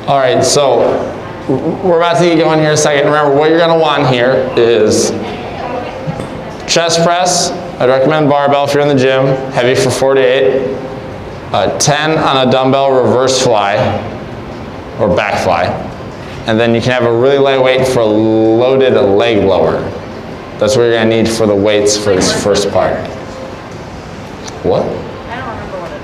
All right, so we're about to get going here in a second. Remember, what you're gonna want here is chest press. I'd recommend barbell if you're in the gym, heavy for 4 to 8. 10 on a dumbbell reverse fly or back fly. And then you can have a really light weight for a loaded leg lower. That's what you're gonna need for the weights for this first part. What? I don't remember what it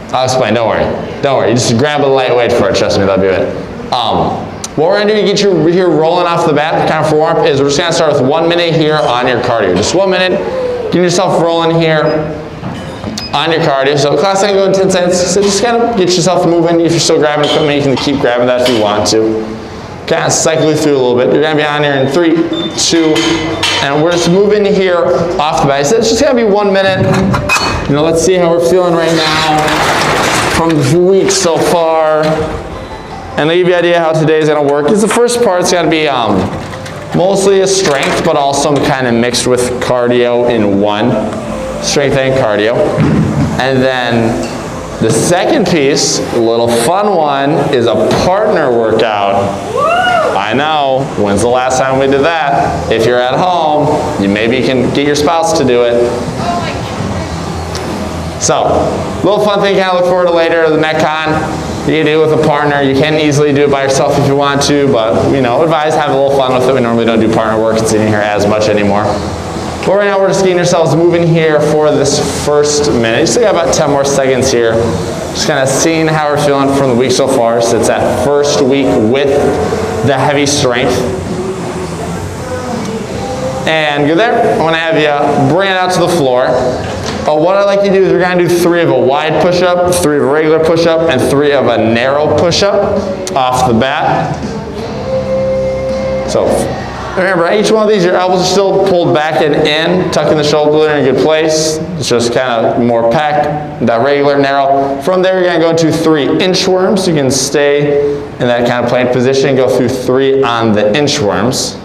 is. I'll explain, don't worry. Don't worry, you just grab a light weight for it, trust me, that'll be it. What we're gonna do to get you here rolling off the bat, kind of for warm up, is we're just gonna start with 1 minute here on your cardio. Just 1 minute, get yourself rolling here on your cardio. So class ain't going 10 seconds, so just kind of get yourself moving. If you're still grabbing equipment, you can keep grabbing that if you want to. Kind of cycle you through a little bit. You're gonna be on here in 3, 2, and we're just moving here off the bat. So it's just gonna be 1 minute. You know, let's see how we're feeling right now from the week so far. And to give you an idea how today's gonna work, is the first part's gonna be mostly a strength, but also kind of mixed with cardio in one. Strength and cardio. And then the second piece, a little fun one, is a partner workout. I know, when's the last time we did that? If you're at home, maybe you can get your spouse to do it. So, a little fun thing you kind of look forward to later, the Metcon. You can do it with a partner. You can easily do it by yourself if you want to, but you know, advise have a little fun with it. We normally don't do partner work in here as much anymore. But right now we're just getting ourselves moving here for this first minute. You still got about 10 more seconds here. Just kind of seeing how we're feeling from the week so far. So it's that first week with the heavy strength. And good there. I want to have you bring it out to the floor. What I'd like you to do is we're going to do 3 of a wide push-up, 3 of a regular push-up, and 3 of a narrow push-up off the bat. So remember, each one of these, your elbows are still pulled back and in, tucking the shoulder in a good place. It's just kind of more packed, that regular, narrow. From there, you're going to go into 3 inchworms. You can stay in that kind of plank position and go through 3 on the inchworms.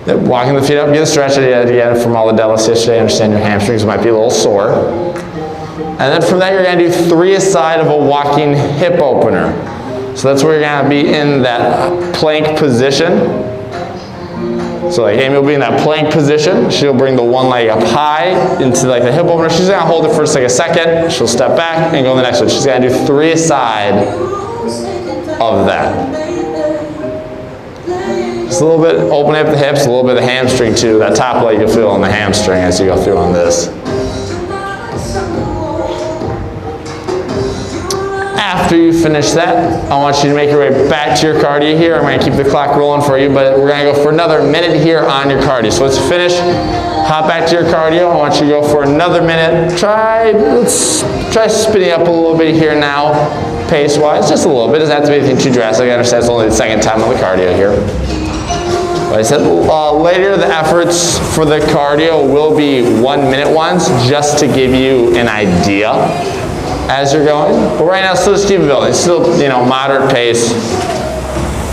Walking the feet up, get a stretch again from all the deadlifts yesterday. I understand your hamstrings might be a little sore. And then from that, you're going to do 3 aside of a walking hip opener. So that's where you're going to be in that plank position. So like Amy will be in that plank position. She'll bring the one leg up high into like the hip opener. She's going to hold it for just like a second. She'll step back and go to the next one. She's going to do 3 aside of that. Just a little bit, open up the hips, a little bit of the hamstring too. That top leg you'll feel on the hamstring as you go through on this. After you finish that, I want you to make your way back to your cardio here. I'm going to keep the clock rolling for you, but we're going to go for another minute here on your cardio. So let's finish, hop back to your cardio. I want you to go for another minute. Let's try spinning up a little bit here now, pace-wise, just a little bit. It doesn't have to be anything too drastic. I understand it's only the second time on the cardio here. Like I said, later the efforts for the cardio will be 1 minute ones, just to give you an idea as you're going. But right now, still just keep it building. Still, you know, moderate pace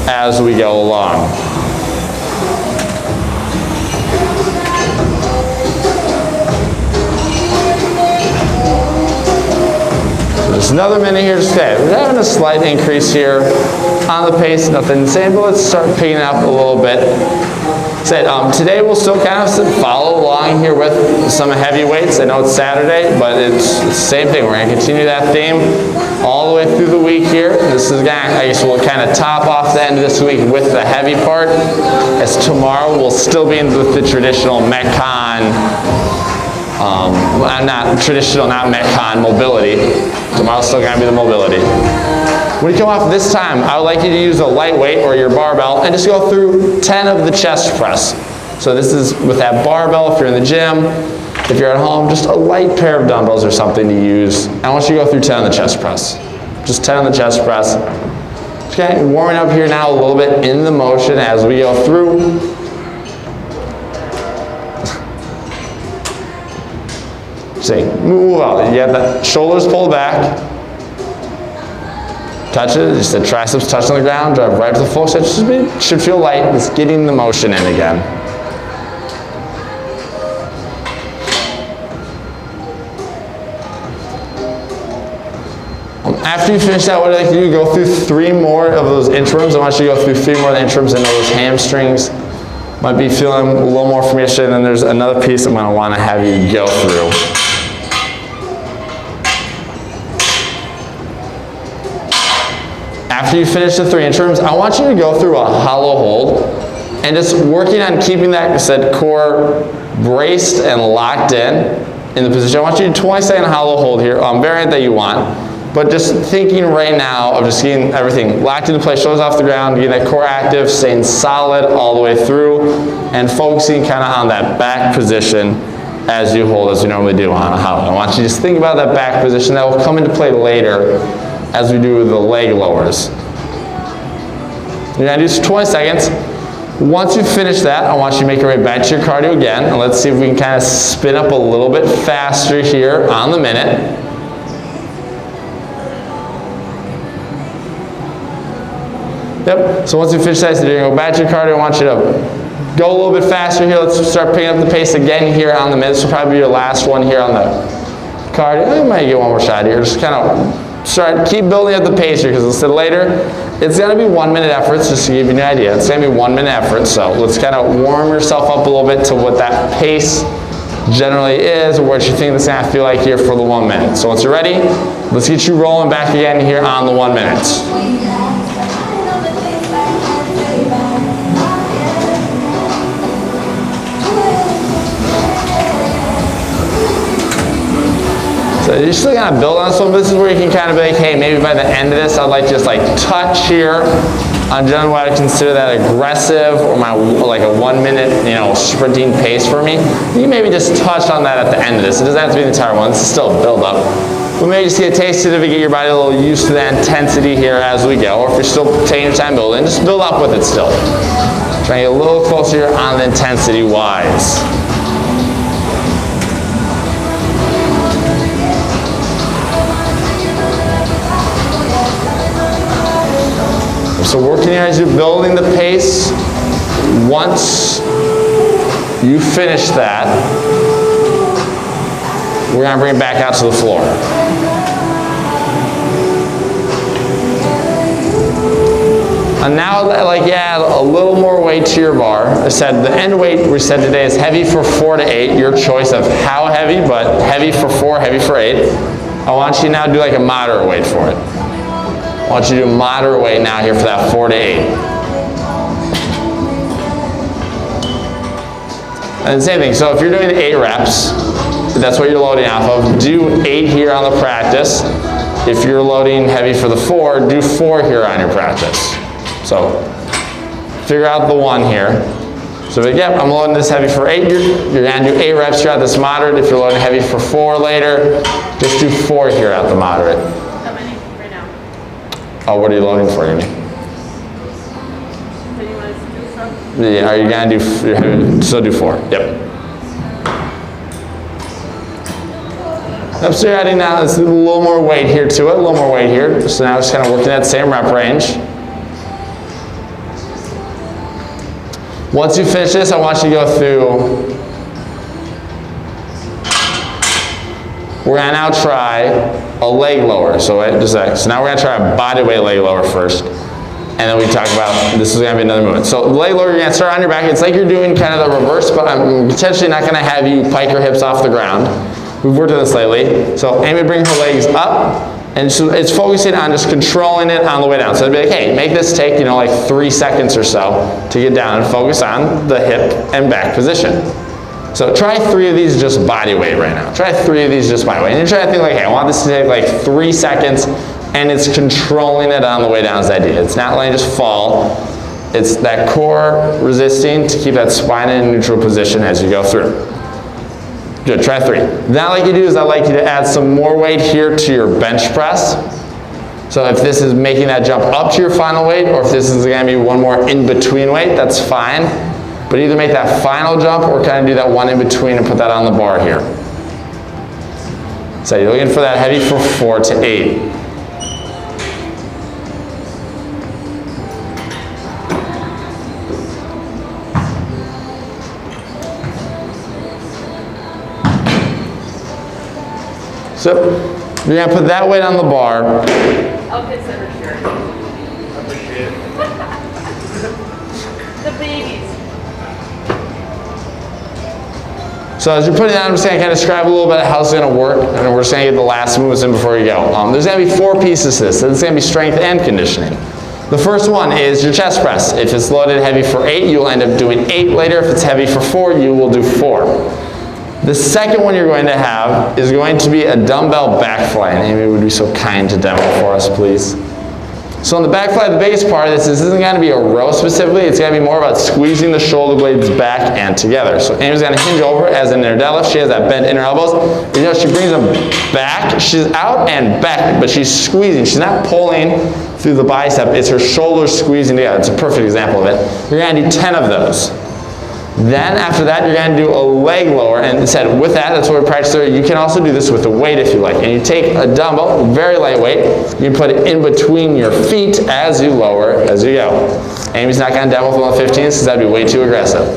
as we go along. So just another minute here to stay. We're having a slight increase here on the pace, nothing insane, but let's start picking it up a little bit. Today we'll still kind of follow along here with some heavy weights. I know it's Saturday, but it's the same thing. We're going to continue that theme all the way through the week here. This is going to, I guess we'll kind of top off the end of this week with the heavy part, as tomorrow we'll still be in with the traditional Metcon, not Metcon mobility. Tomorrow's still going to be the mobility. When you come off this time, I would like you to use a lightweight or your barbell and just go through 10 of the chest press. So this is with that barbell if you're in the gym. If you're at home, just a light pair of dumbbells or something to use. I want you to go through 10 on the chest press. Just 10 on the chest press. Okay, warming up here now a little bit in the motion as we go through. See, move out. You have the shoulders pulled back. Touch it, just the triceps touch on the ground, drive right to the full stretch. Should feel light, it's getting the motion in again. After you finish that, what I'd like you to do, go through 3 more of those interims. I want you to go through 3 more of the interims. I know those hamstrings might be feeling a little more from yesterday. Then there's another piece I'm going to want to have you go through. After you finish the 3 interims, I want you to go through a hollow hold and just working on keeping that said core braced and locked in the position. I want you to do 20-second hollow hold here, variant that you want. But just thinking right now of just getting everything locked into place, shoulders off the ground, getting that core active, staying solid all the way through, and focusing kind of on that back position as you hold, as you normally do on a hollow. I want you to just think about that back position. That will come into play later as we do the leg lowers. You're gonna do 20 seconds. Once you finish that, I want you to make your way back to your cardio again, and let's see if we can kind of spin up a little bit faster here on the minute. Yep, so once you finish that, you're gonna go back to your cardio. I want you to go a little bit faster here. Let's start picking up the pace again here on the minute. This will probably be your last one here on the cardio. You might get one more shot here. Just kind of keep building up the pace here, because as I said later, it's gonna be 1-minute efforts, just to give you an idea. It's gonna be 1-minute efforts, so let's kind of warm yourself up a little bit to what that pace generally is, or what you think it's gonna feel like here for the 1 minute. So once you're ready, let's get you rolling back again here on the 1 minute. So you're still gonna build on this one, but this is where you can kind of be like, hey, maybe by the end of this, I'd like to just like touch here on generally what I consider that aggressive or my like a 1 minute, sprinting pace for me. You can maybe just touch on that at the end of this. It doesn't have to be the entire one. This is still a build up. We may just get a taste of it to get your body a little used to the intensity here as we go. Or if you're still taking your time building, just build up with it still. Trying to get a little closer here on the intensity wise. So working here as you're building the pace. Once you finish that, we're gonna bring it back out to the floor. And now, like, add a little more weight to your bar. I said the end weight we said today is heavy for 4 to 8. Your choice of how heavy, but heavy for 4, heavy for 8. I want you to now do like a moderate weight for it. I want you to do moderate weight now here for that 4 to 8. And the same thing, so if you're doing 8 reps, that's what you're loading off of. Do 8 here on the practice. If you're loading heavy for the 4, do 4 here on your practice. So figure out the 1 here. So yep, I'm loading this heavy for 8. You're gonna do 8 reps here at this moderate. If you're loading heavy for 4 later, just do 4 here at the moderate. How many right now? Oh, what are you loading for, Amy? So you want us to do some? Yeah, are you gonna do, still do 4, yep. Yep, so you're adding now, it's a little more weight here to it, a little more weight here. So now it's kind of working that same rep range. Once you finish this, I want you to go through, we're gonna now try a leg lower. So wait, just a second. So now we're gonna try a body weight leg lower first. And then we talk about, this is gonna be another movement. So leg lower, you're gonna start on your back. It's like you're doing kind of the reverse, but I'm potentially not gonna have you pike your hips off the ground. We've worked on this lately. So Amy bring her legs up, and so it's focusing on just controlling it on the way down. So it'd be like, hey, make this take, like 3 seconds or so to get down and focus on the hip and back position. So try 3 of these just body weight right now. Try 3 of these just body weight. And you try to think like, hey, I want this to take like 3 seconds, and it's controlling it on the way down is the idea. It's not letting it just fall. It's that core resisting to keep that spine in a neutral position as you go through. Good, try 3. Now what I like you to do is I'd like you to add some more weight here to your bench press. So if this is making that jump up to your final weight, or if this is gonna be one more in-between weight, that's fine. But either make that final jump or kind of do that one in between and put that on the bar here. So you're looking for that heavy for 4 to 8. So You're gonna put that weight on the bar. I'll consider sure. Appreciate it. The babies. So as you're putting it on, I'm just gonna kind of describe a little bit how it's gonna work, and we're just gonna get the last moves in before you go. There's gonna be 4 pieces to this. So it's gonna be strength and conditioning. The first one is your chest press. If it's loaded heavy for 8, you'll end up doing 8 later. If it's heavy for 4, you will do 4. The second one you're going to have is going to be a dumbbell back fly. And Amy would be so kind to demo for us, please. So on the back fly, the biggest part of this isn't going to be a row specifically. It's going to be more about squeezing the shoulder blades back and together. So Amy's going to hinge over as in her deadlift. She has that bend in her elbows. You know, she brings them back. She's out and back, but she's squeezing. She's not pulling through the bicep. It's her shoulders squeezing together. It's a perfect example of it. You're going to do 10 of those. Then after that, you're going to do a leg lower, and instead with that, that's what we practice there. You can also do this with a weight if you like. And you take a dumbbell, very lightweight, you put it in between your feet as you lower, as you go. Amy's not going to demo with one of the 15s because that'd be way too aggressive.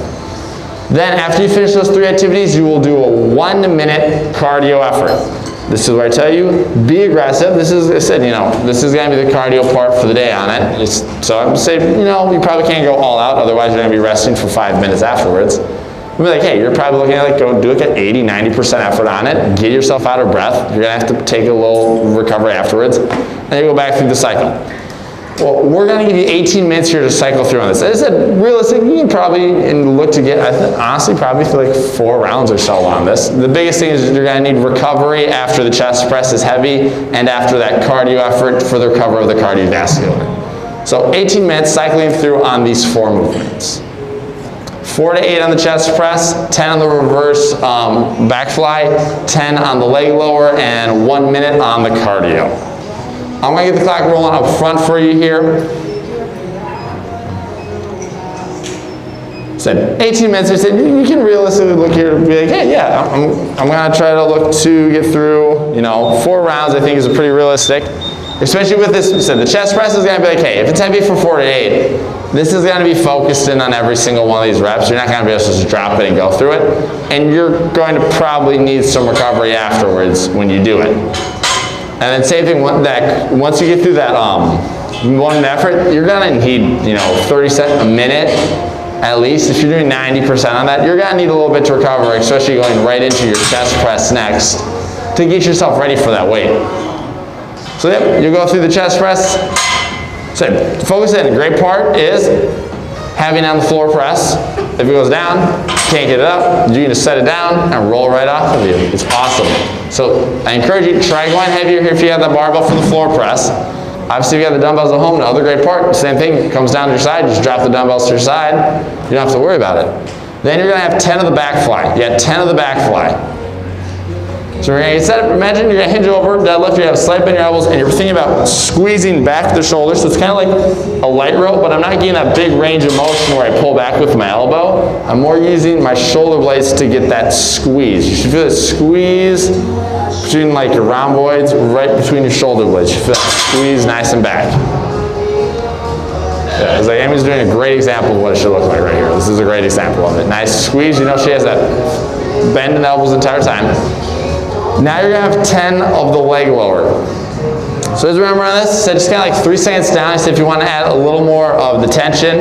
Then after you finish those 3 activities, you will do a 1-minute cardio effort. This is where I tell you, be aggressive. This is, I said, you know, this is going to be the cardio part for the day on it. So I'm saying, you know, you probably can't go all out, otherwise you're going to be resting for 5 minutes afterwards. You'll be like, hey, you're probably looking at like, go do like an 80–90% effort on it, get yourself out of breath. You're going to have to take a little recovery afterwards, and you go back through the cycle. Well, we're going to give you 18 minutes here to cycle through on this. As I said, realistically, you can probably look to get, honestly, probably feel like 4 rounds or so on this. The biggest thing is you're going to need recovery after the chest press is heavy and after that cardio effort for the recovery of the cardiovascular. So 18 minutes cycling through on these 4 movements. 4 to 8 on the chest press, 10 on the reverse back fly, 10 on the leg lower, and 1 minute on the cardio. I'm going to get the clock rolling up front for you here. Said 18 minutes. I said you can realistically look here and be like, hey, yeah, I'm going to try to look to get through, you know, 4 rounds. I think is pretty realistic. Especially with this, so the chest press is going to be like, hey, if it's heavy for 4 to 8, this is going to be focused in on every single one of these reps. You're not going to be able to just drop it and go through it. And you're going to probably need some recovery afterwards when you do it. And then same thing, once you get through that 1 effort, you're going to need, you know, 30 seconds, a minute at least. If you're doing 90% on that, you're going to need a little bit to recover, especially going right into your chest press next to get yourself ready for that weight. So yep, you go through the chest press. So focus in. The great part is having on the floor press. If it goes down, can't get it up, you can just set it down and roll right off of you. It's awesome. So I encourage you to try going heavier here if you have that barbell for the floor press. Obviously, if you have the dumbbells at home, another great part, same thing, it comes down to your side, just drop the dumbbells to your side. You don't have to worry about it. Then you're going to have 10 of the back fly. You got 10 of the back fly. So we're going to set up, imagine you're going to hinge over, deadlift, you have a slight bend in your elbows, and you're thinking about squeezing back the shoulders. So it's kind of like a light rope, but I'm not getting that big range of motion where I pull back with my elbow. I'm more using my shoulder blades to get that squeeze. You should feel that squeeze between like your rhomboids, right between your shoulder blades. You feel that squeeze nice and back. Yeah, it's like Amy's doing a great example of what it should look like right here. This is a great example of it. Nice squeeze, you know she has that bend in the elbows the entire time. Now you're going to have 10 of the leg lower. So as remember on this, so just kind of like 3 seconds down. So if you want to add a little more of the tension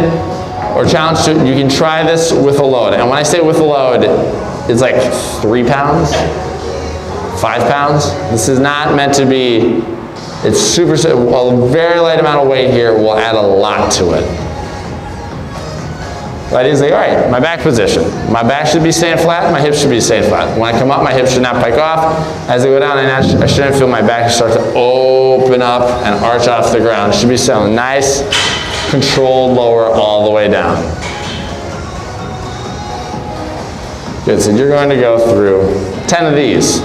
or challenge to it, you can try this with a load. And when I say with a load, it's like 3 pounds, 5 pounds. This is not meant to be, it's super, a very light amount of weight here will add a lot to it. But it's like, all right, my back position. My back should be staying flat, my hips should be staying flat. When I come up, my hips should not pike off. As I go down, I shouldn't feel my back start to open up and arch off the ground. It should be so nice, controlled lower all the way down. Good, so you're going to go through 10 of these.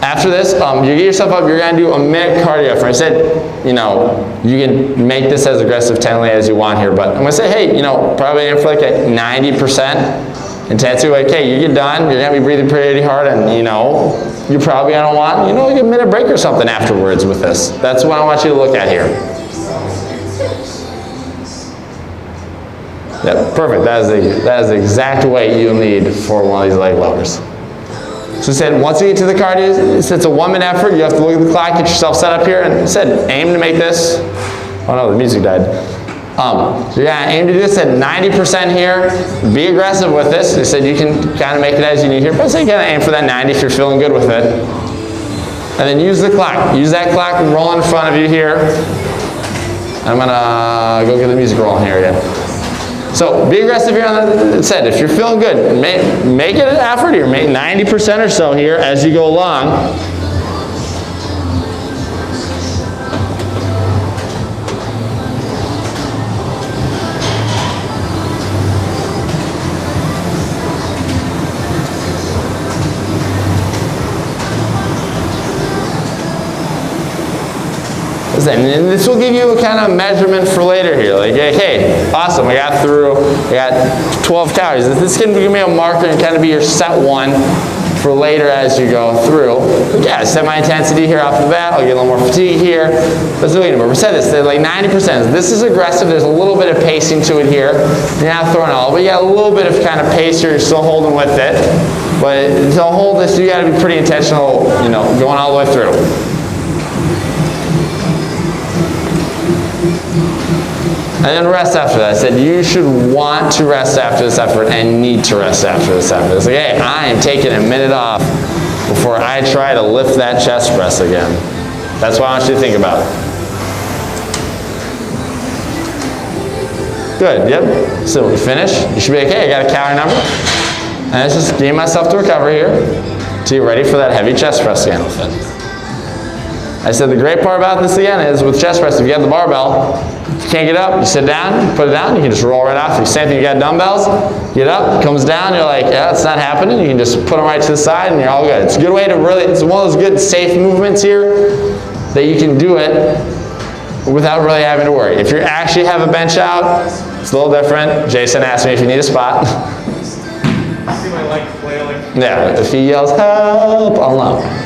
After this, you get yourself up, you're going to do a minute cardio effort. I said, you know, you can make this as aggressive tenderly as you want here, but I'm going to say, hey, you know, probably aim for like a 90% intensity. Like, hey, you get done, you're going to be breathing pretty hard, and, you know, you probably going to want, you know, like a minute break or something afterwards with this. That's what I want you to look at here. Yep, perfect. That is the exact weight you'll need for one of these leg lowers. So it said, once you get to the cardio, it's a 1 minute effort. You have to look at the clock, get yourself set up here, and it said, aim to make this. Oh no, the music died. So yeah, aim to do this at 90% here. Be aggressive with this. They said you can kind of make it as you need here, but I say you gotta aim for that 90 if you're feeling good with it. And then use the clock. Use that clock and roll in front of you here. I'm gonna go get the music rolling here again. So be aggressive here on the, it said, if you're feeling good, make it an effort here. Make 90% or so here as you go along. And this will give you a kind of measurement for later here. Like, hey, awesome, I got 12 calories. This can give me a marker and kind of be your set one for later as you go through. But yeah, set my intensity here off the bat. I'll get a little more fatigue here. Let's do it. We said this, like 90%. This is aggressive. There's a little bit of pacing to it here. You're not throwing all, but you got a little bit of kind of pace here. You're still holding with it. But to hold this, you got to be pretty intentional, you know, going all the way through. And then rest after that. I said you should want to rest after this effort and need to rest after this effort. It's like, hey, I am taking a minute off before I try to lift that chest press again. That's what I want you to think about. Good, yep. So when we finish, you should be like, hey, I got a calorie number. And let's just give myself to recover here till you're ready for that heavy chest press again with it. I said the great part about this again is with chest press, if you have the barbell, if you can't get up, you sit down, you put it down, you can just roll right off. Same thing, you got dumbbells, get up, comes down, you're like, yeah, it's not happening. You can just put them right to the side and you're all good. It's a good way to really, it's one of those good safe movements here that you can do it without really having to worry. If you actually have a bench out, it's a little different. Jason asked me if you need a spot. I see my leg flailing. Yeah, if he yells, help, I'll know.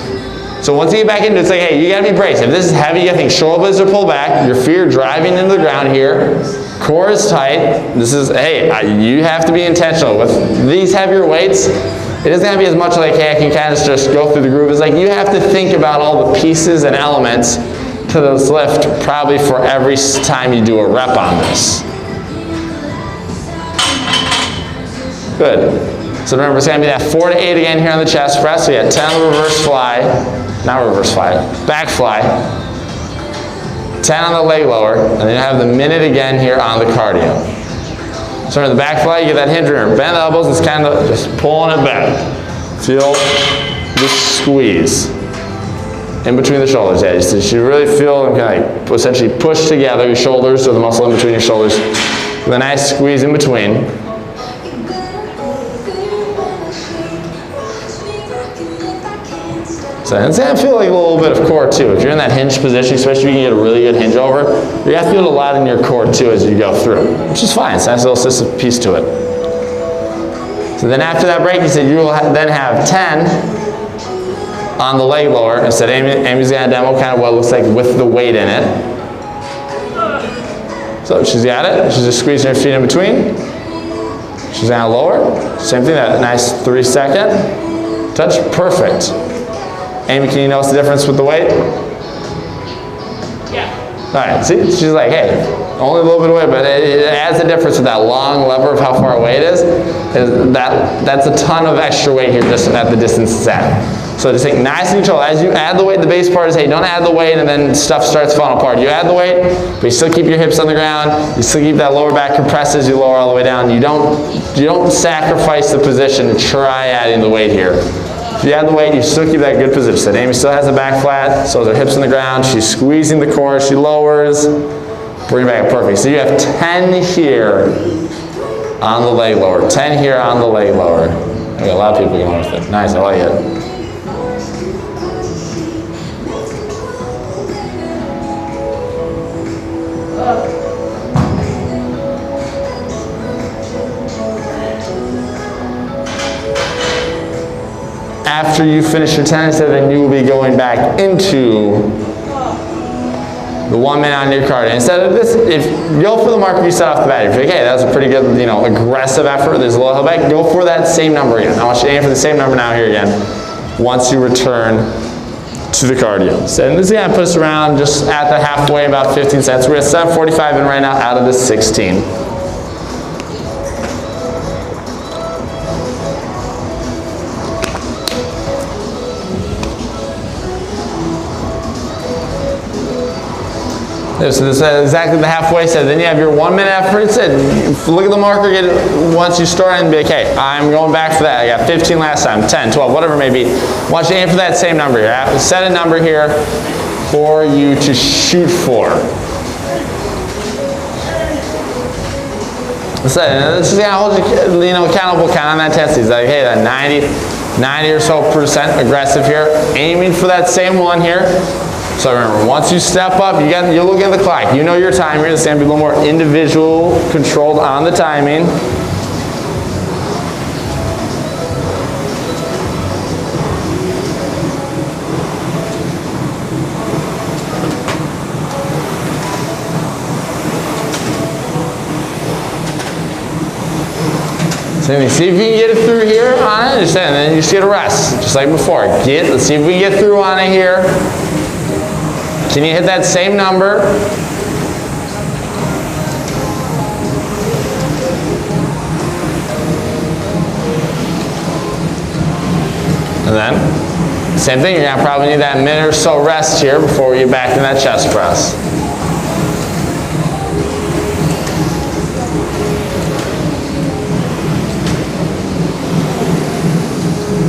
So once you get back into it, it's like, hey, you gotta be braced. If this is heavy, you gotta think shoulder blades are pulled back, your feet are driving into the ground here, core is tight. This is, hey, you have to be intentional. With these heavier weights, it isn't gonna be as much like, hey, I can kind of just go through the groove. It's like you have to think about all the pieces and elements to this lift probably for every time you do a rep on this. Good. So remember, it's going to be that 4 to 8 again here on the chest press. So you got 10 on the reverse fly, not reverse fly, back fly, 10 on the leg lower, and then you have the minute again here on the cardio. So in the back fly, you get that hinge here. Bend the elbows, it's kind of just pulling it back. Feel the squeeze in between the shoulders. Yeah, you should really feel and kind of like essentially push together your shoulders or the muscle in between your shoulders with a nice squeeze in between. So it's going to feel like a little bit of core too. If you're in that hinge position, especially if you can get a really good hinge over, you're going to feel a lot in your core too as you go through, which is fine. It's a nice little system piece to it. So then after that break, you said you will then have 10 on the leg lower. I said Amy's going to demo kind of what it looks like with the weight in it. So she's got it. She's just squeezing her feet in between. She's going to lower. Same thing, that nice 3-second touch. Perfect. Amy, can you notice the difference with the weight? Yeah. All right, see, she's like, hey, only a little bit of weight, but it adds a difference with that long lever of how far away it is. That's a ton of extra weight here just at the distance it's at. So just take nice and control. As you add the weight, the base part is, hey, don't add the weight and then stuff starts falling apart. You add the weight, but you still keep your hips on the ground. You still keep that lower back compressed as you lower all the way down. You don't sacrifice the position to try adding the weight here. If you add the weight, you still keep that good position. So Amy still has the back flat, so her hips on the ground. She's squeezing the core, she lowers, bring it back perfect. So you have 10 here on the leg lower, 10 here on the leg lower. I got a lot of people going with it. Nice, I like it. After you finish your 10, then you will be going back into the 1 minute on your cardio. Instead of this, if you go for the marker you set off the bat, if you're like, hey, that was a pretty good, aggressive effort, there's a little held back, go for that same number again. I want you to aim for the same number now here again. once you return to the cardio. So, and this is gonna put us around just at the halfway, about 15 sets. We're at 7:45 in right now out of the 16. So this is exactly the halfway set. Then you have your 1 minute effort. It said, look at the marker, get it once you start and be like, hey, I'm going back for that. I got 15 last time, 10, 12, whatever it may be. I want you to aim for that same number here. Set a number here for you to shoot for. So this is gonna hold you, accountable kind of on that test. He's like, hey, that 90 or so % aggressive here. Aiming for that same one here. So remember, once you step up, you're looking at the clock. You know your time here. It's going to be a little more individual, controlled on the timing. So see if you can get it through here on it, and then you just get a rest, just like before. Let's see if we can get through on it here. Can you hit that same number? And then, same thing, you're gonna probably need that minute or so rest here before we get back in that chest press.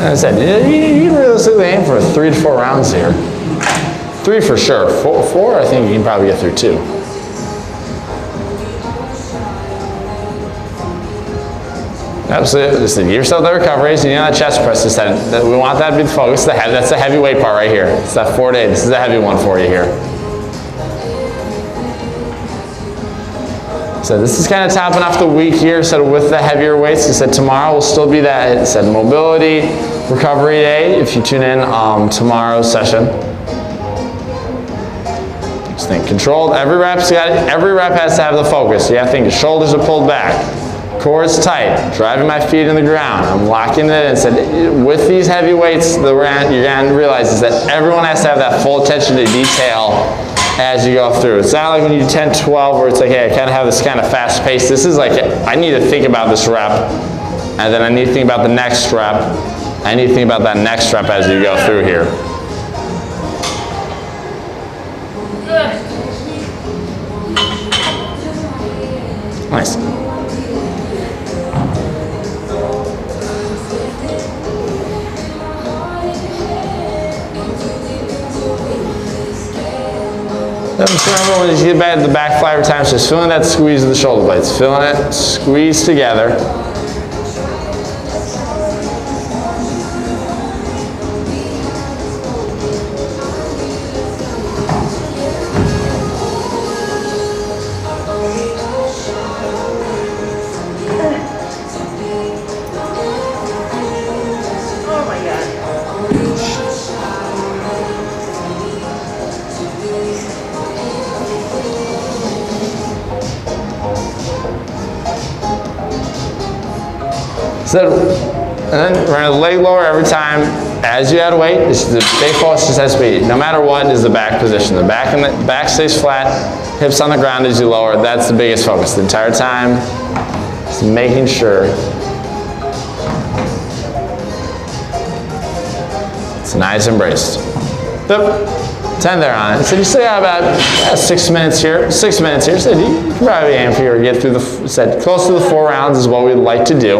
As I said, you can realistically aim for 3 to 4 rounds here. 3 for sure. 4, I think you can probably get through 2. Absolutely. Just give yourself the recoveries. You know that chest press. Just that we want that to be the focus. That's the heavy weight part right here. It's that 4 to 8. This is the heavy one for you here. So this is kind of topping off the week here. So with the heavier weights, you said tomorrow will still be that. It said mobility recovery day. If you tune in tomorrow's session. Just think controlled. Every rep has to have the focus. You have to think the shoulders are pulled back, core is tight, driving my feet in the ground. I'm locking it in. Said with these heavy weights, you're going to realize is that everyone has to have that full attention to detail as you go through. It's not like when you do 10, 12 where it's like, hey, I kind of have this kind of fast pace. This is like, I need to think about this rep, and then I need to think about the next rep. I need to think about that next rep as you go through here. Nice. Just remember when you get back to the back fly every time, just feeling that squeeze of the shoulder blades, feeling it squeeze together. Oh my God. So, and then we're going to leg lower every time as you add weight. The big focus just has to be, no matter what, is the back position. The back stays flat, hips on the ground as you lower. That's the biggest focus the entire time. Just making sure it's nice and braced. Yep. 10 there on it. So you still got about 6 minutes here. 6 minutes here. So you can probably aim for your get through the, close to the 4 rounds is what we'd like to do.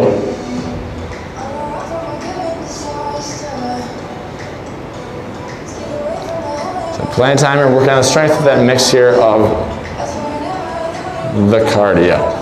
Plenty of time you're working on the strength of that mix here of the cardio.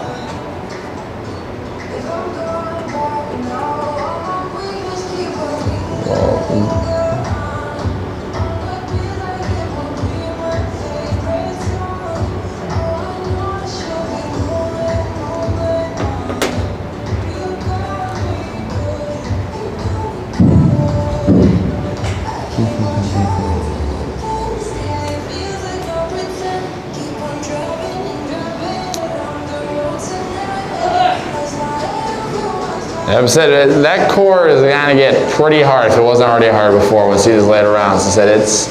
I said that core is going to get pretty hard if it wasn't already hard before once you just lay it around. So I said it's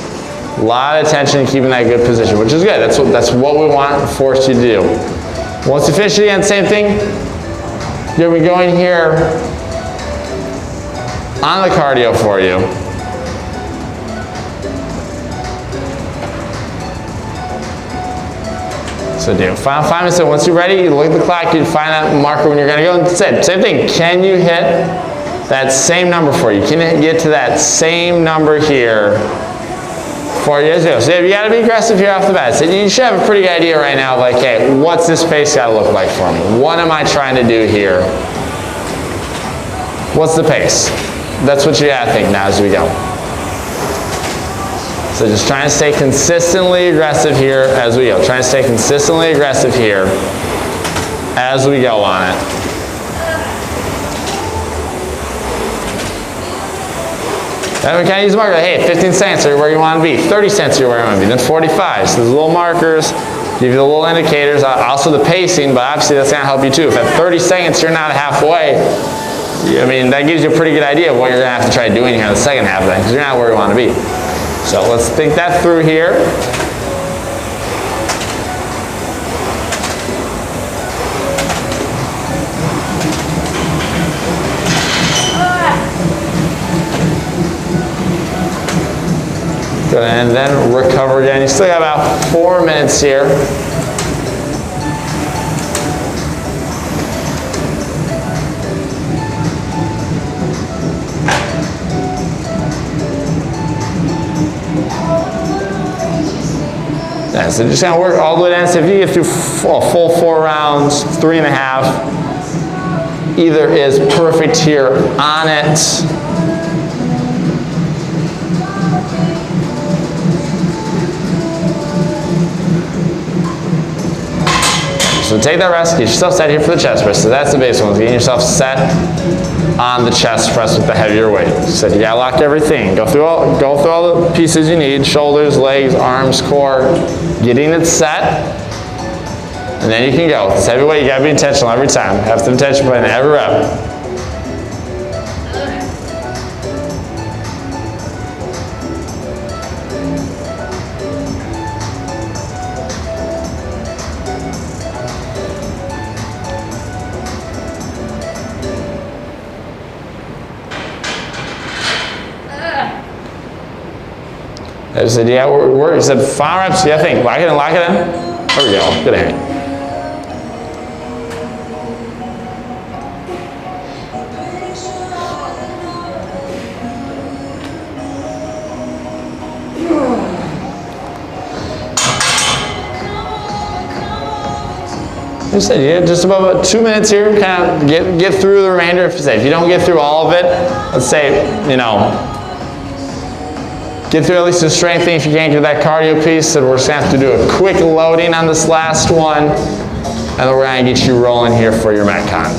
a lot of tension keeping that good position, which is good. That's what we want to force you to do. Once you finish it again, same thing. You're going to be going here on the cardio for you. So do final 5 minutes. Once you're ready, you look at the clock, you find that marker when you're going to go. And same thing. Can you hit that same number for you? Can you get to that same number here for you? So you got to be aggressive here off the bat. So you should have a pretty good idea right now, like, hey, what's this pace got to look like for me? What am I trying to do here? What's the pace? That's what you got to think now as we go. So just trying to stay consistently aggressive here as we go. Trying to stay consistently aggressive here as we go on it. Then we kind of use a marker. Hey, 15 cents are where you want to be. 30 cents are where you want to be. Then 45. So there's little markers. Give you the little indicators. Also the pacing, but obviously that's going to help you too. If at 30 seconds you're not halfway, I mean, that gives you a pretty good idea of what you're going to have to try doing here in the second half of that, because you're not where you want to be. So let's think that through here. Good, and then recover again. You still got about 4 minutes here. Yeah, so just gonna work all the way down. So if you get through a full 4 rounds, 3.5, either is perfect here on it. So take that rest, get yourself set here for the chest press. So that's the base one, getting yourself set on the chest press with the heavier weight. So you gotta lock everything. Go through all the pieces you need, shoulders, legs, arms, core, getting it set, and then you can go. With this heavy weight, you gotta be intentional every time. Have the intention behind every rep. I said, yeah, we're he said, 5 reps, yeah, think, lock it in. There we go, good aim. I said, yeah, just about 2 minutes here, kind of get through the remainder. If you don't get through all of it, let's say, get through at least the strength thing if you can't get that cardio piece. So we're just going to have to do a quick loading on this last one, and then we're going to get you rolling here for your Metcon.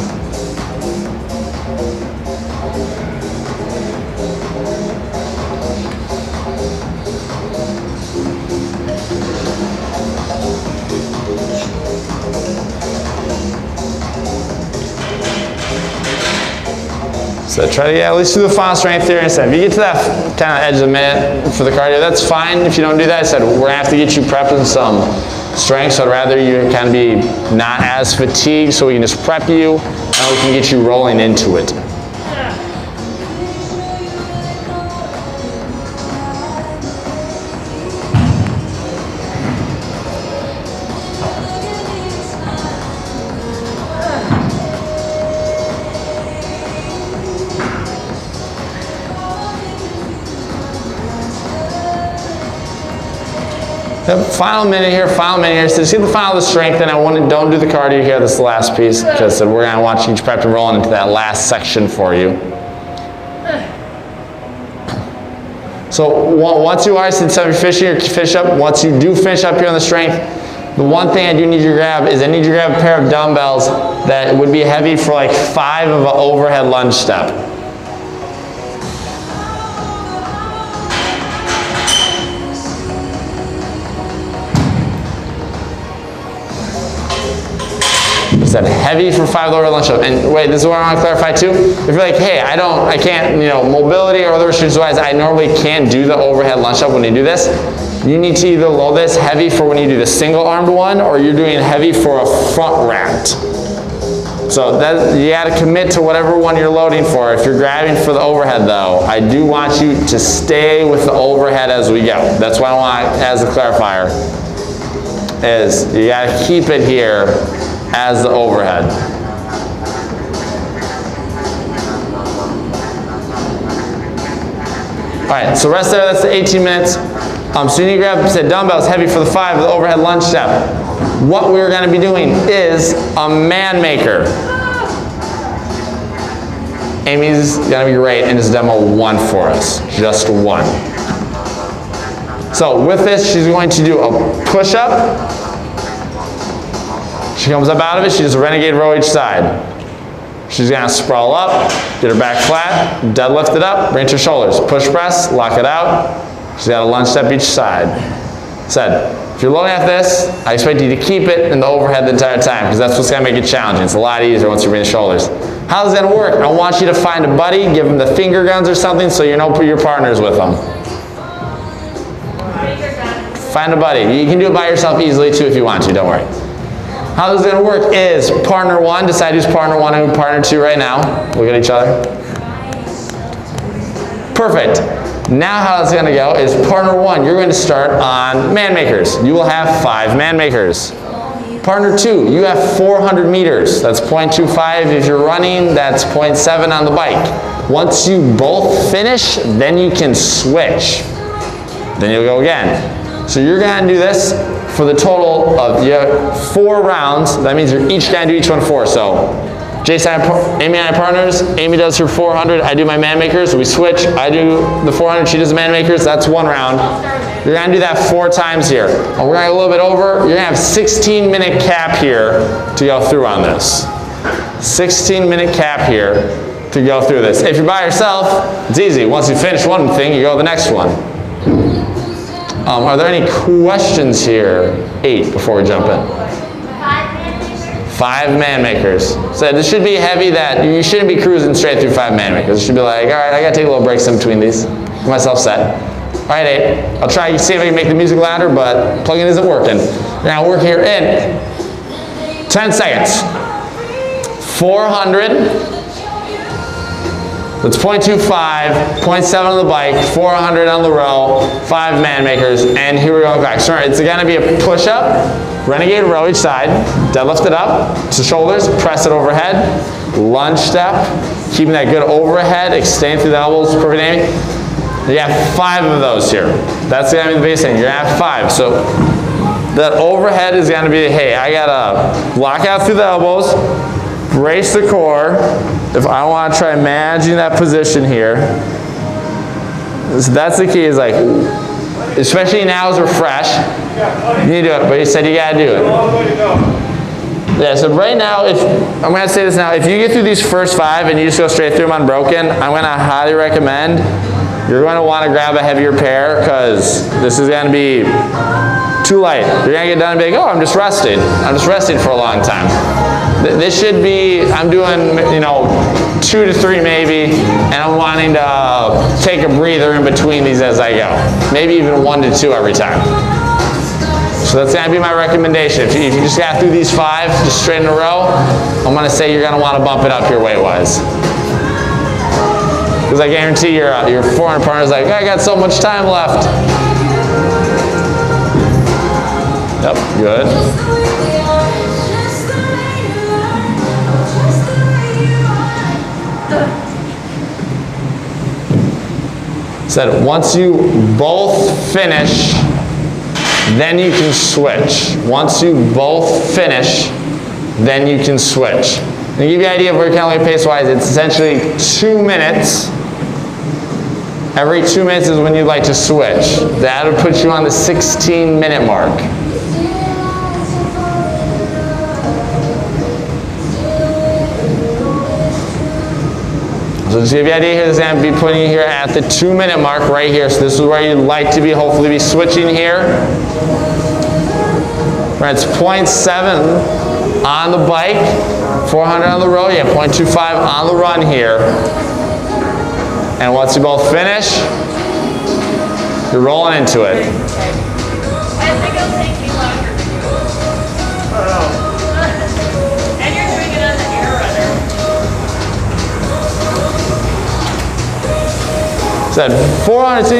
So try to get at least do the final strength here. And if you get to that kind of edge of the minute for the cardio, that's fine. If you don't do that, I said we're gonna have to get you prepped with some strength. So I'd rather you kind of be not as fatigued, so we can just prep you and we can get you rolling into it. Final minute here. So just get the final of the strength, and don't do the cardio here. This is the last piece, because we're gonna want you to prep and roll into that last section for you. So once you are finish up. Once you do finish up here on the strength, the one thing I do need you to grab is I need you to grab a pair of dumbbells that would be heavy for like 5 of an overhead lunge step. Said heavy for 5 overhead lunge up. And wait, this is what I want to clarify too. If you're like, hey, I can't, mobility or other restrictions wise, I normally can't do the overhead lunge up when you do this. You need to either load this heavy for when you do the single armed one, or you're doing heavy for a front racked. So you got to commit to whatever one you're loading for. If you're grabbing for the overhead though, I do want you to stay with the overhead as we go. That's what I want as a clarifier, is you got to keep it here as the overhead. All right, so rest there, that's the 18 minutes. So you need to grab, say, dumbbells heavy for the 5 of the overhead lunge step. What we're going to be doing is a man maker. Amy's going to be great and just demo 1 for us, just 1. So with this, she's going to do a push-up. She comes up out of it, she does a renegade row each side. She's gonna sprawl up, get her back flat, deadlift it up, bring it to her shoulders, push press, lock it out. She's got a lunge step each side. Said, if you're loading at this, I expect you to keep it in the overhead the entire time, because that's what's gonna make it challenging. It's a lot easier once you bring the shoulders. How's that gonna work? I want you to find a buddy, give them the finger guns or something so you know your partner's with them. Find a buddy. You can do it by yourself easily too if you want to, don't worry. How this is going to work is partner 1, decide who's partner 1 and who's partner 2 right now. Look at each other. Perfect. Now how it's going to go is partner 1, you're going to start on man makers. You will have 5 man makers. Partner 2, you have 400 meters. That's 0.25 if you're running, that's 0.7 on the bike. Once you both finish, then you can switch. Then you'll go again. So you're going to do this for the total of 4 rounds. That means you're each going to do each one 4. So Jason, Amy and I are partners. Amy does her 400. I do my man makers. We switch. I do the 400. She does the man makers. That's 1 round. You're going to do that 4 times here. And we're going to go a little bit over. You're going to have 16-minute cap here to go through on this. 16-minute cap here to go through this. If you're by yourself, it's easy. Once you finish one thing, you go to the next one. Are there any questions here? 8 before we jump in. 5 man makers. So this should be heavy that you shouldn't be cruising straight through 5 man makers. You should be like, all right, I gotta take a little breaks in between these. Get myself set. All right, 8. I'll try to see if I can make the music louder, but plugin isn't working. Now work here in 10 seconds. 400. That's 0.25, 0.7 on the bike, 400 on the row, 5 man makers, and here we go back. So it's gonna be a push-up, renegade row each side, deadlift it up to shoulders, press it overhead, lunge step, keeping that good overhead, extend through the elbows, perfect aiming. You have 5 of those here. That's gonna be the base thing. You're gonna have 5. So that overhead is gonna be, hey, I gotta lock out through the elbows, brace the core. If I want to try managing that position here, so that's the key, is like, especially now as we're fresh, you need to do it, but he said you got to do it. Yeah, so right now, I'm going to say this now, if you get through these first 5 and you just go straight through them unbroken, I'm going to highly recommend, you're going to want to grab a heavier pair, because this is going to be too light. You're going to get done and be like, oh, I'm just resting. I'm just resting for a long time. This should be, I'm doing, 2 to 3 maybe, and I'm wanting to take a breather in between these as I go. Maybe even 1 to 2 every time. So that's gonna be my recommendation. If you just got through these 5, just straight in a row, I'm gonna say you're gonna wanna bump it up your weight-wise. Because I guarantee your foreign partner's like, I got so much time left. Yep, good. Said once you both finish, then you can switch. Once you both finish, then you can switch. And to give you an idea of where you're kind of pace-wise, it's essentially 2 minutes. Every 2 minutes is when you'd like to switch. That would put you on the 16-minute mark. So just to give you an idea here, this is going to be putting you here at the 2-minute mark right here. So this is where you'd like to be, hopefully be switching here. Right, it's 0.7 on the bike, 400 on the road, you have 0.25 on the run here. And once you both finish, you're rolling into it. I think it'll take me longer than you. And you're doing it on the air runner. Said 400, so,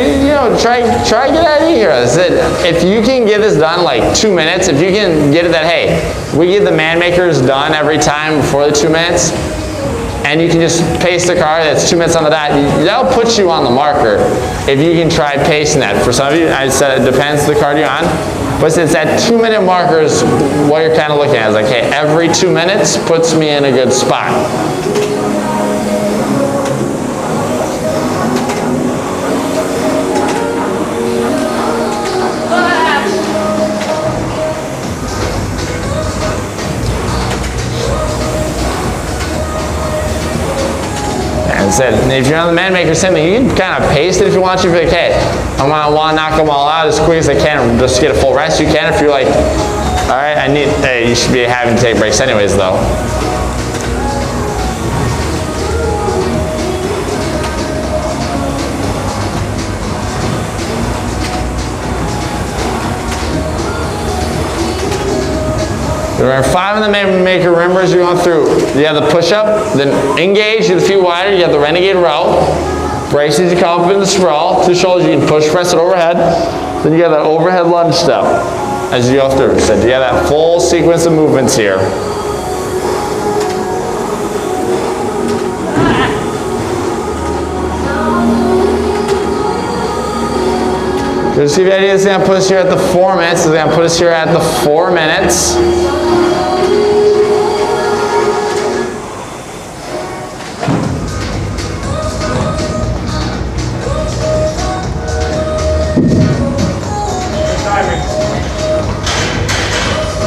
try to get out of here. I said, if you can get this done like 2 minutes, if you can get it that, hey, we get the man makers done every time before the 2 minutes, and you can just pace the car that's 2 minutes on the dot, that'll put you on the marker if you can try pacing that. For some of you, I said it depends the car you're on, but since that 2 minute marker is what you're kind of looking at, it's like, hey, every 2 minutes puts me in a good spot. Said, if you're on the man maker, same thing. You can kind of pace it if you want to. If you're like, hey, I want to knock them all out as quick as I can, just get a full rest. You can. If you're like, all right, hey, you should be having to take breaks anyways, though. There are 5 in the man maker. Remember, as you're going through, you have the push-up, then engage, get the feet wider, you have the renegade row, braces, you come up in the sprawl, 2 shoulders, you can push press it overhead, then you have that overhead lunge step as you go through. So you have that full sequence of movements here. Good to see the idea is going to put us here at the 4 minutes, it's going to put us here at the 4 minutes.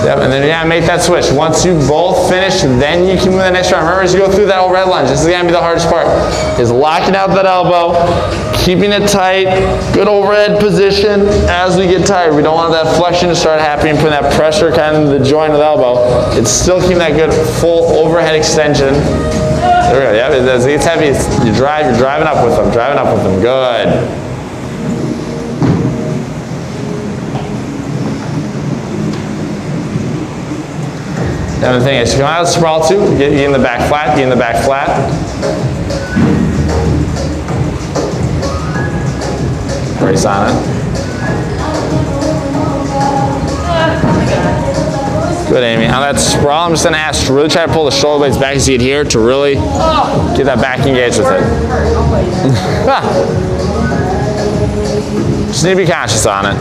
Yep, and then you gotta make that switch. Once you both finish, then you can move the next round. Remember, as you go through that overhead lunge, this is gonna be the hardest part, is locking out that elbow, keeping it tight, good overhead position as we get tired. We don't want that flexion to start happening, putting that pressure kind of in the joint of the elbow. It's still keeping that good full overhead extension. There we go, yeah, as it gets heavy, you're driving up with them, good. And the thing is, if you come out of the sprawl too, get in the back flat, Brace on it. Good, Amy. On that sprawl, I'm just gonna ask to really try to pull the shoulder blades back as you get here to really get that back engaged with it. Just need to be conscious on it.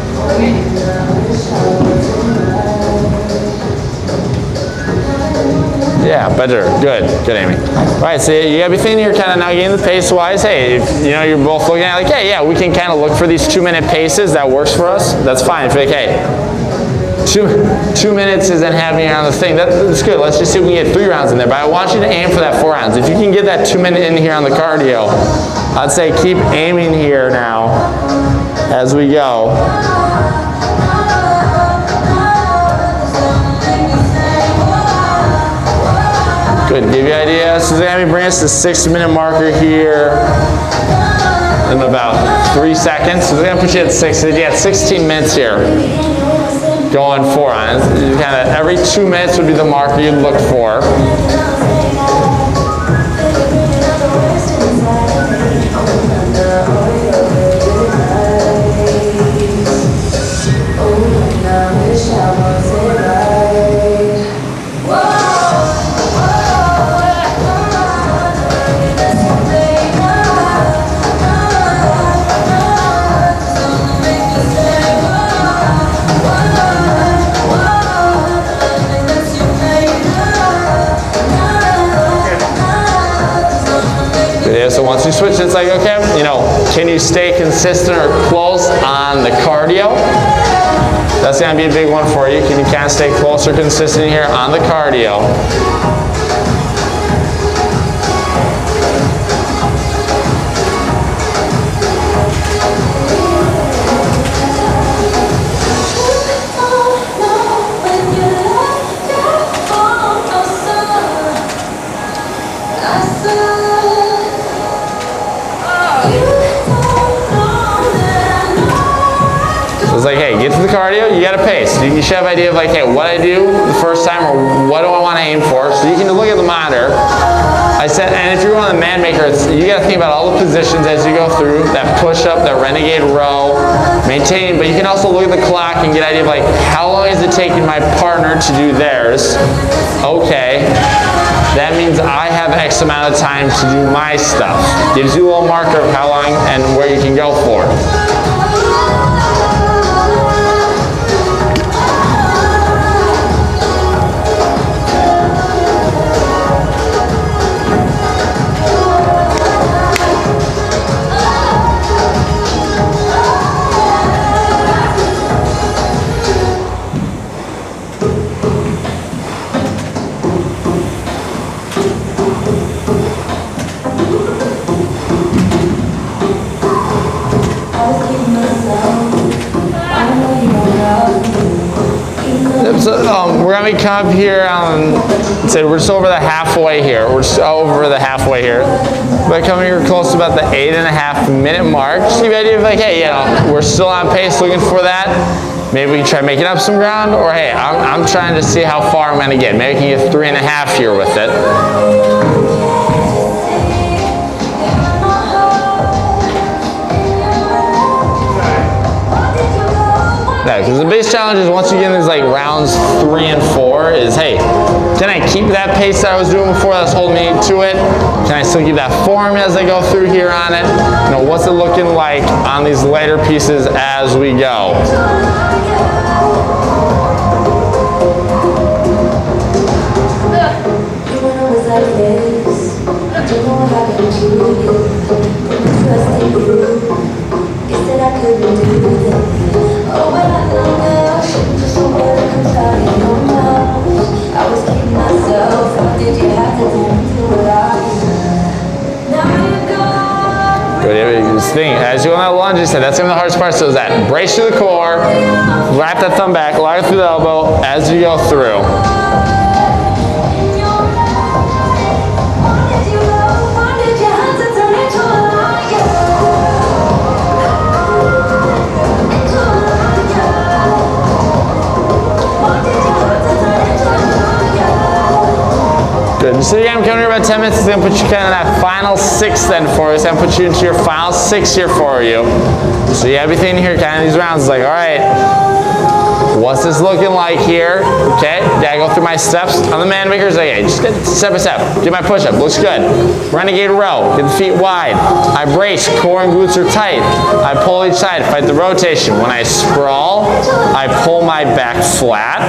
Yeah, better. Good, Amy. All right, so you gotta be thinking you're kind of now getting the pace wise. Hey, if, you're both looking at it like, hey, yeah, we can kind of look for these 2 minute paces. That works for us. That's fine. If you're like, hey, 2 minutes isn't happening on the thing. That's good. Let's just see if we can get 3 rounds in there. But I want you to aim for that 4 rounds. If you can get that 2 minute in here on the cardio, I'd say keep aiming here now as we go. Good, give you an idea. So this is gonna bring us to the 6 minute marker here in about 3 seconds. So we're gonna put you at 6, you got 16 minutes here. Going 4 on. Kind of every 2 minutes would be the marker you'd look for. So once you switch, it's like, okay, can you stay consistent or close on the cardio? That's gonna be a big one for you. Can you kind of stay close or consistent here on the cardio? It's like, hey, get to the cardio, you gotta pace. You should have an idea of like, hey, what I do the first time or what do I want to aim for? So you can look at the monitor. I said, and if you're on the man maker, you gotta think about all the positions as you go through, that push-up, that renegade row, maintain, but you can also look at the clock and get an idea of like, how long is it taking my partner to do theirs? Okay, that means I have X amount of time to do my stuff. Gives you a little marker of how long and where you can go for. So, we're going to be coming up here so we're just over the halfway here. We're just over the halfway here. But coming here close to about the 8.5 minute mark. Just give you an idea of like, hey, you know, we're still on pace looking for that. Maybe we can try making up some ground, or hey, I'm trying to see how far I'm going to get. Maybe we can get 3.5 here with it. Because the biggest challenge is once you get in these like rounds 3 and 4 is, hey, can I keep that pace that I was doing before that's holding me to it? Can I still keep that form as I go through here on it? You know, what's it looking like on these later pieces as we go? Thing. As you go on that lunge, you said that's going to be the hardest part. So is that brace through the core, wrap that thumb back, lie through the elbow as you go through. Good. So again, I'm coming here about 10 minutes. It's going to put you kind of in that final 6 then for you. It's going to put you into your final 6 here for you. So you have everything here, kind of these rounds. It's like, all right, what's this looking like here? Okay, gotta go through my steps. On the man maker, okay, just get step by step. Do my push-up, looks good. Renegade row, get the feet wide. I brace, core and glutes are tight. I pull each side, fight the rotation. When I sprawl, I pull my back flat.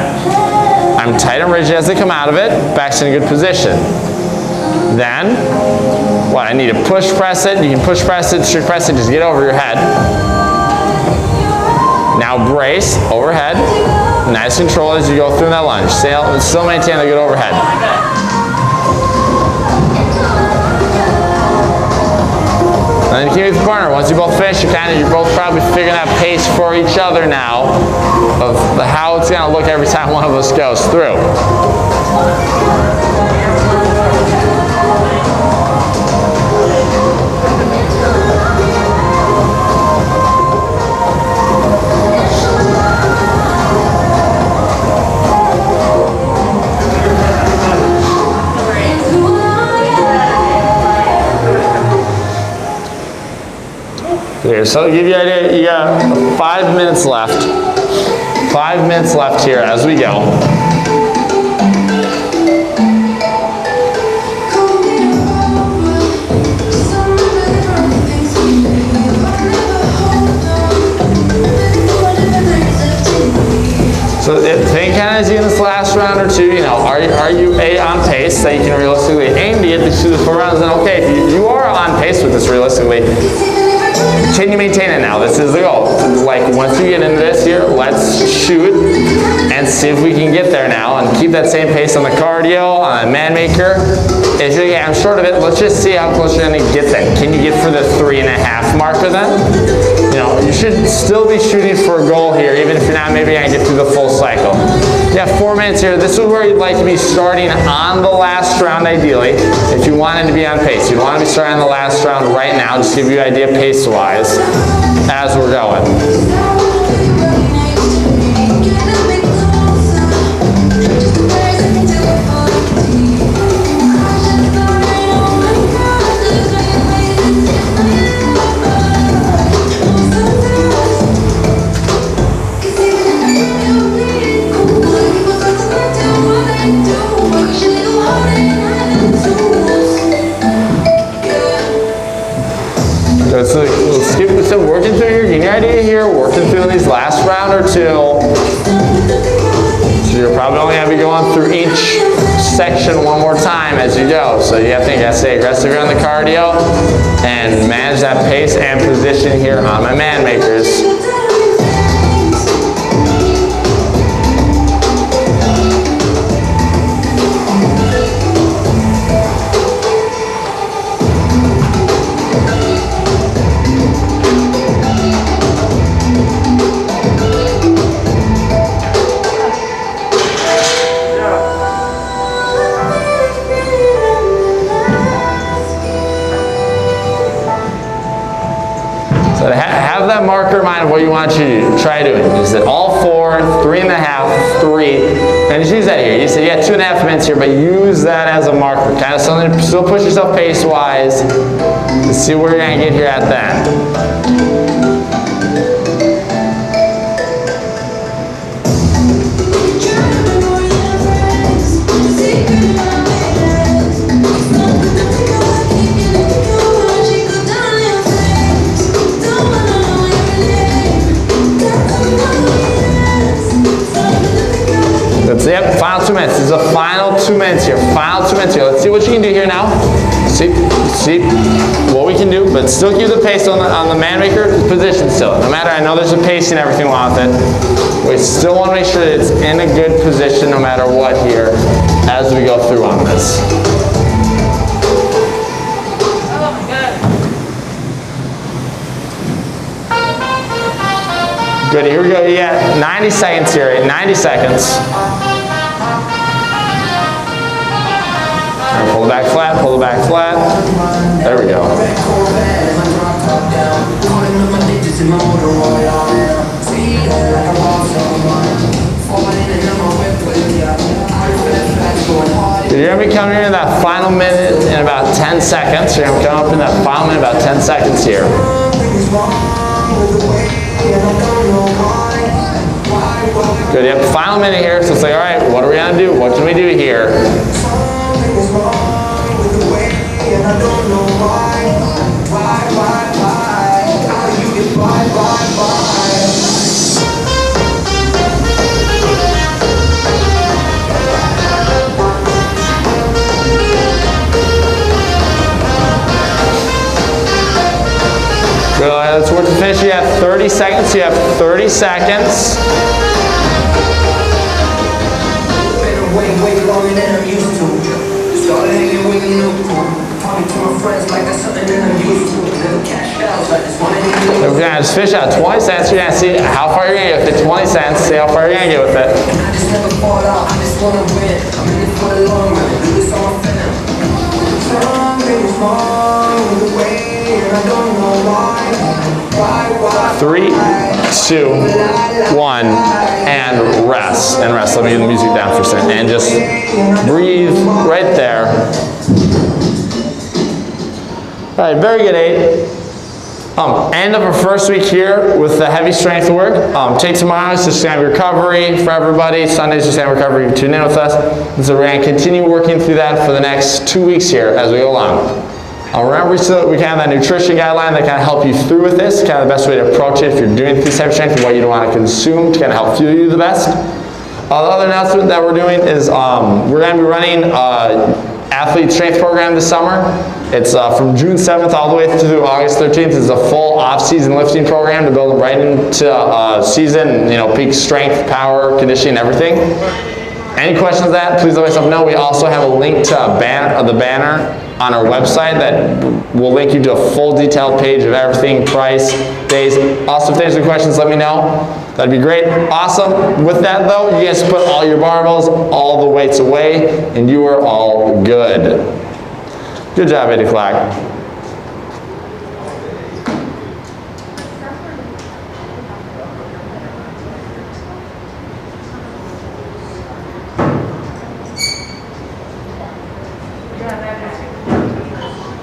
I'm tight and rigid as I come out of it. Back's in a good position. Then, what, I need to push press it. You can push press it, strict press it, just get over your head. Now brace, overhead. Nice control as you go through that lunge. Still maintain a good overhead. And then you keep with the partner. Once you both finish, you're both probably figuring that pace for each other now of how it's going to look every time one of us goes through. Here, so to give you an idea, you got 5 minutes left. 5 minutes left here as we go. So the thing kind of is in this last round or two, you know, are you on pace that you can realistically aim to get these 2 to 4 rounds? And okay, if you are on pace with this realistically, can you maintain it now? This is the goal. Like once you get into this here, let's shoot and see if we can get there now and keep that same pace on the cardio, on the man maker. If you're, I'm short of it, let's just see how close you're going to get then. Can you get for the 3.5 marker then? You know, you should still be shooting for a goal here, even if you're not maybe going to get through the full cycle. You have 4 minutes here. This is where you'd like to be starting on the last round ideally, if you wanted to be on pace. You'd want to be starting on the last round right now, just to give you an idea pace-wise as we're going. cardio here, working through these last round or two. So you're probably only going to be going through each section one more time as you go. So you have to stay aggressive here on the cardio and manage that pace and position here on my man makers. So have that marker in mind of what you want you to try doing. Is it all 4, 3.5, 3, and just use that here. You say, yeah, 2.5 minutes here, but use that as a marker. Kind of something to still push yourself pace-wise to see where you're going to get here at that. Yep, final 2 minutes. This is the final 2 minutes here. Final 2 minutes here. Let's see what you can do here now. See what we can do, but still keep the pace on the man maker position still. No matter, I know there's a pace and everything along with it. We still want to make sure that it's in a good position no matter what here as we go through on this. Good, here we go. You got 90 seconds here, 90 seconds. And pull it back flat, pull it back flat. There we go. You're going to be coming in that final minute in about 10 seconds. You're going to come up in that final minute in about 10 seconds here. Good, yep, final minute here, so it's like, all right, what are we gonna do? What can we do here? Good, let's work to finish. You have 30 seconds, you have 30 seconds. Way longer than I'm used to. Started hanging with a new crew. Talking to my friends like that's something that I'm used to. Never cash out, so I just wanna hang with. We're gonna just fish out 20 cents. You're gonna see how far you're gonna get with it. 20 cents. See how far you're gonna get with it. I just never fall out. I just wanna win. I'm in it for the long run. Do this on my film. Something was wrong with the way, and I don't know why. 3, 2, 1, and rest. And rest. Let me get the music down for a second. And just breathe right there. All right, very good, 8. End of our first week here with the heavy strength work. Take tomorrow, it's just gonna be recovery for everybody. Sunday's just gonna be recovery. Tune in with us. And so we're gonna continue working through that for the next 2 weeks here as we go along. Remember, we can have that nutrition guideline that kind of help you through with this, kind of the best way to approach it if you're doing this type of strength and what you don't want to consume to kind of help fuel you the best. The other announcement that we're doing is we're going to be running athlete strength program this summer. It's from June 7th all the way through August 13th. It's a full off-season lifting program to build right into season, peak strength, power, conditioning, everything. Any questions on that, please let myself know. We also have a link to the banner on our website that will link you to a full detailed page of everything, price, days. Also, if there's any questions, let me know. That'd be great. Awesome. With that though, you guys put all your barbells, all the weights away, and you are all good. Good job, 8 o'clock.